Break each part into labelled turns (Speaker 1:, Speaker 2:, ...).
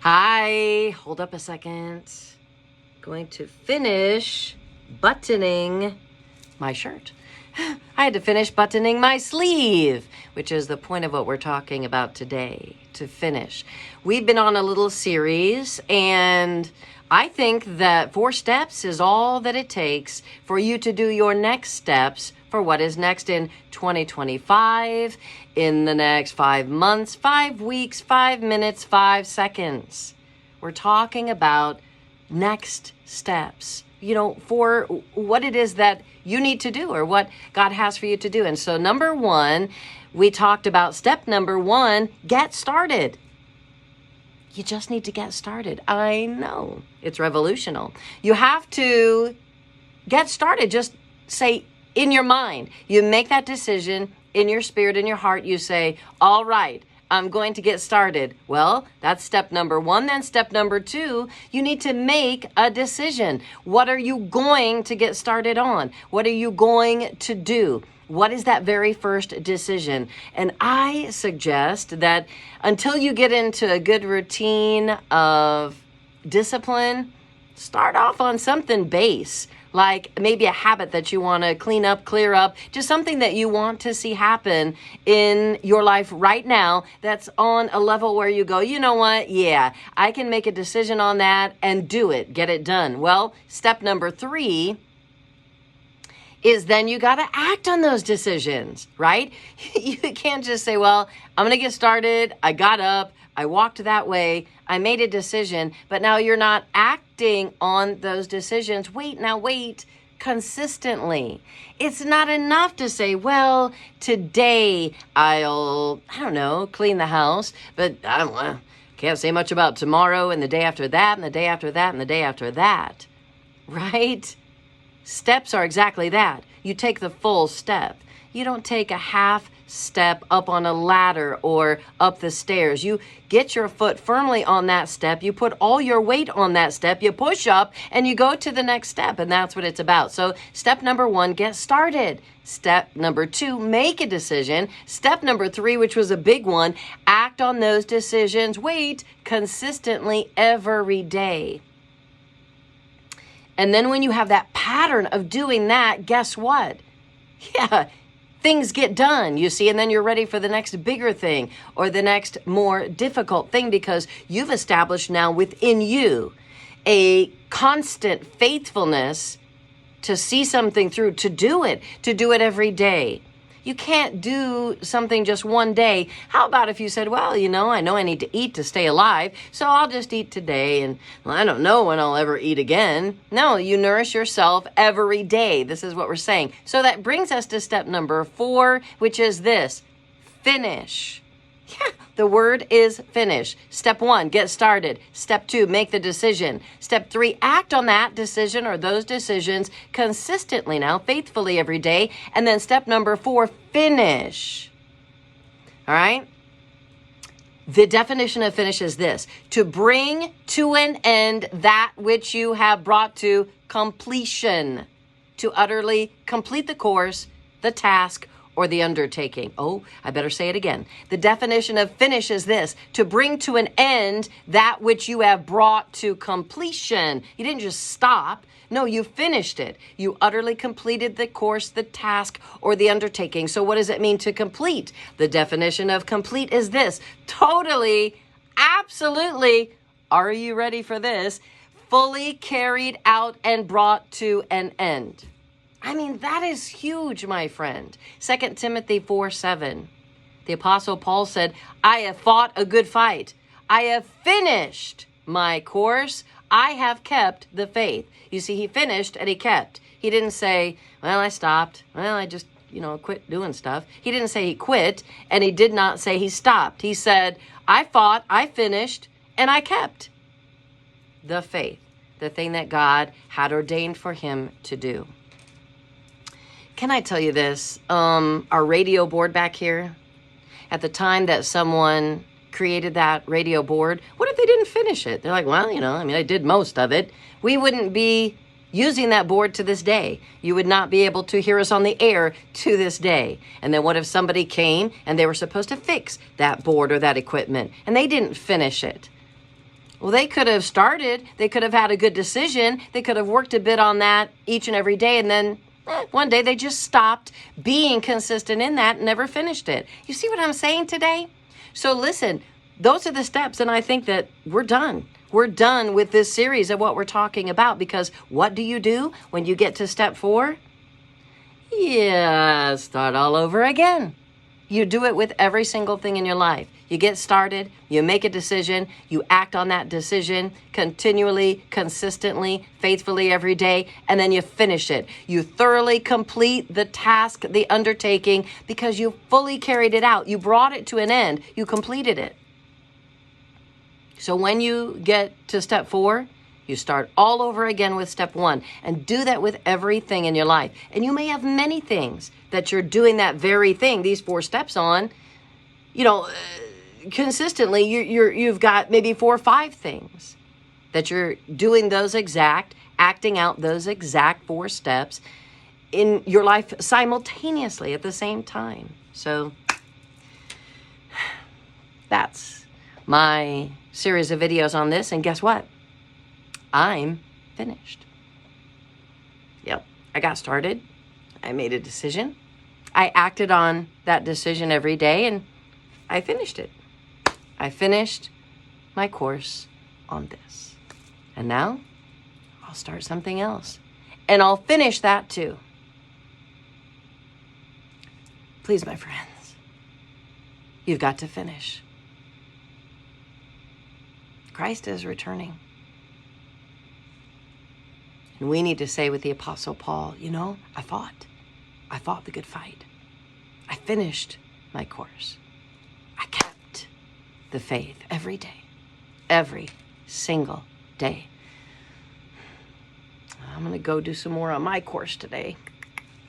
Speaker 1: Hi, hold up a second. Going to finish buttoning my shirt. I had to finish buttoning my sleeve, which is the point of what we're talking about today, to finish. We've been on a little series, and I think that 4 steps is all that it takes for you to do your next steps for what is next in 2025, in the next 5 months, 5 weeks, 5 minutes, 5 seconds. We're talking about next steps, for what it is that you need to do or what God has for you to do. And so number 1, we talked about step number 1, get started. You just need to get started. I know it's revolutionary. You have to get started. Just say in your mind, you make that decision in your spirit, in your heart. You say, all right, I'm going to get started. Well, that's step number 1. Then step number 2, you need to make a decision. What are you going to get started on? What are you going to do? What is that very first decision? And I suggest that until you get into a good routine of discipline, start off on something base, like maybe a habit that you want to clean up, clear up, just something that you want to see happen in your life right now that's on a level where you go, you know what? Yeah, I can make a decision on that and do it, get it done. Well, step number 3 is then you got to act on those decisions, right? You can't just say, well, I'm going to get started. I got up. I walked that way. I made a decision, but now you're not acting on those decisions. Wait, consistently. It's not enough to say, well, today I'll, clean the house, but I can't say much about tomorrow and the day after that and the day after that and the day after that, right? Steps are exactly that. You take the full step. You don't take a half step up on a ladder or up the stairs. You get your foot firmly on that step. You put all your weight on that step. You push up and you go to the next step. And that's what it's about. So step number 1, get started. Step number 2, make a decision. Step number 3, which was a big one, act on those decisions. Wait consistently every day. And then when you have that pattern of doing that, guess what? Yeah, things get done, you see, and then you're ready for the next bigger thing or the next more difficult thing because you've established now within you a constant faithfulness to see something through, to do it every day. You can't do something just one day. How about if you said, well, I know I need to eat to stay alive, so I'll just eat today, and I don't know when I'll ever eat again. No, you nourish yourself every day. This is what we're saying. So that brings us to step number 4, which is this: finish. Yeah, the word is finish. Step 1, get started. Step 2, make the decision. Step 3, act on that decision or those decisions consistently now, faithfully every day. And then step number 4, finish. All right? The definition of finish is this: to bring to an end that which you have brought to completion. To utterly complete the course, the task, or the undertaking. Oh, I better say it again. The definition of finish is this: to bring to an end that which you have brought to completion. You didn't just stop. No, you finished it. You utterly completed the course, the task, or the undertaking. So what does it mean to complete? The definition of complete is this: totally, absolutely, are you ready for this? Fully carried out and brought to an end. I mean, that is huge, my friend. 2 Timothy 4:7. The Apostle Paul said, I have fought a good fight. I have finished my course. I have kept the faith. You see, he finished and he kept. He didn't say, well, I stopped. Well, I just, quit doing stuff. He didn't say he quit, and he did not say he stopped. He said, I fought, I finished, and I kept the faith, the thing that God had ordained for him to do. Can I tell you this? Our radio board back here, at the time that someone created that radio board, what if they didn't finish it? They're like, well, I did most of it. We wouldn't be using that board to this day. You would not be able to hear us on the air to this day. And then what if somebody came and they were supposed to fix that board or that equipment and they didn't finish it? Well, they could have started, they could have had a good decision, they could have worked a bit on that each and every day, and then one day they just stopped being consistent in that and never finished it. You see what I'm saying today? So listen, those are the steps, and I think that we're done. We're done with this series of what we're talking about, because what do you do when you get to step 4? Yeah, start all over again. You do it with every single thing in your life. You get started, you make a decision, you act on that decision continually, consistently, faithfully every day, and then you finish it. You thoroughly complete the task, the undertaking, because you fully carried it out. You brought it to an end. You completed it. So when you get to step 4, you start all over again with step 1, and do that with everything in your life. And you may have many things that you're doing that very thing, these 4 steps on, consistently. You've got maybe 4 or 5 things that you're doing acting out those exact 4 steps in your life simultaneously at the same time. So that's my series of videos on this. And guess what? I'm finished. Yep, I got started. I made a decision. I acted on that decision every day, and I finished it. I finished my course on this. And now I'll start something else. And I'll finish that too. Please, my friends, you've got to finish. Christ is returning. And we need to say with the Apostle Paul, I fought the good fight. I finished my course. I kept the faith every day, every single day. I'm going to go do some more on my course today,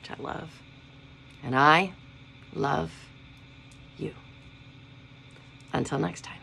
Speaker 1: which I love. And I love you. Until next time.